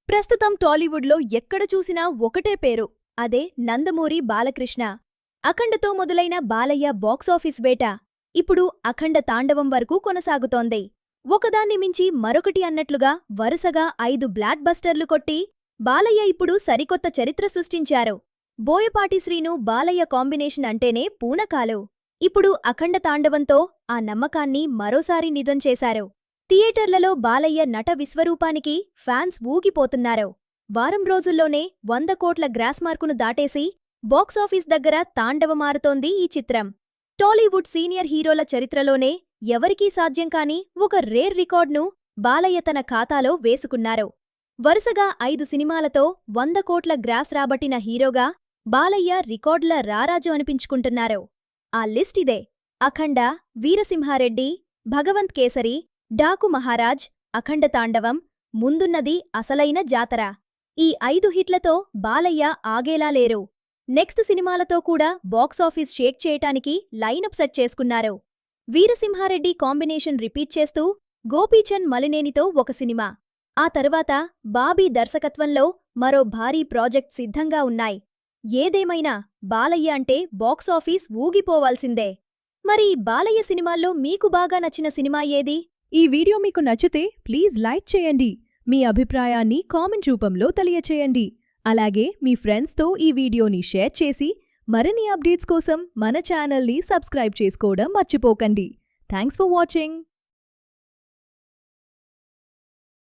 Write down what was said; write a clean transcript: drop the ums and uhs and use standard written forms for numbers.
ప్రస్తుతం టాలీవుడ్లో ఎక్కడ చూసినా ఒకటే పేరు, అదే నందమూరి బాలకృష్ణ. అఖండతో మొదలైన బాలయ్య బాక్సాఫీస్ వేట ఇప్పుడు అఖండ తాండవం వరకు కొనసాగుతోంది. ఒకదాన్ని మించి మరొకటి అన్నట్లుగా వరుసగా 5 బ్లాక్ బస్టర్లు కొట్టి బాలయ్య ఇప్పుడు సరికొత్త చరిత్ర సృష్టించారు. బోయపాటి శ్రీను బాలయ్య కాంబినేషన్ అంటేనే పూనకాలు. ఇప్పుడు అఖండ తాండవంతో ఆ నమ్మకాన్ని మరోసారి నిజం చేశారు. థియేటర్లలో బాలయ్య నట విశ్వరూపానికి ఫ్యాన్స్ ఊగిపోతున్నారు. వారం రోజుల్లోనే 100 కోట్ల గ్రాస్ మార్కును దాటేసి బాక్సాఫీస్ దగ్గర తాండవమారుతోంది ఈ చిత్రం. టాలీవుడ్ సీనియర్ హీరోల చరిత్రలోనే ఎవరికీ సాధ్యం కాని ఒక రేర్ రికార్డ్ను బాలయ్య తన ఖాతాలో వేసుకున్నారు. వరుసగా 5 సినిమాలతో 100 కోట్ల గ్రాస్ రాబట్టిన హీరోగా బాలయ్య రికార్డుల రారాజు అనిపించుకుంటున్నారు. ఆ లిస్ట్ ఇదే: అఖండ, వీరసింహారెడ్డి, భగవంత్ కేసరి, డాకు మహారాజ్, అఖండ తాండవం, ముందున్నది అసలైన జాతర. ఈ 5 హిట్లతో బాలయ్య ఆగేలా లేరు. నెక్స్ట్ సినిమాలతో కూడా బాక్సాఫీస్ షేక్ చేయటానికి లైనప్ సెట్ చేసుకున్నారు. వీరసింహారెడ్డి కాంబినేషన్ రిపీట్ చేస్తూ గోపీచంద్ మలినేనితో ఒక సినిమా, ఆ తర్వాత బాబీ దర్శకత్వంలో మరో భారీ ప్రాజెక్ట్ సిద్ధంగా ఉన్నాయి. ఏదేమైనా బాలయ్య అంటే బాక్సాఫీస్ ఊగిపోవాల్సిందే. మరి బాలయ్య సినిమాల్లో మీకు బాగా నచ్చిన సినిమా ఏది? ఈ వీడియో మీకు నచ్చితే ప్లీజ్ లైక్ చేయండి. మీ అభిప్రాయాన్ని కామెంట్ రూపంలో తెలియచేయండి. అలాగే మీ ఫ్రెండ్స్తో ఈ వీడియోని షేర్ చేసి మరిన్ని అప్డేట్స్ కోసం మన ఛానల్ని సబ్స్క్రైబ్ చేసుకోవడం మర్చిపోకండి. Thanks for watching.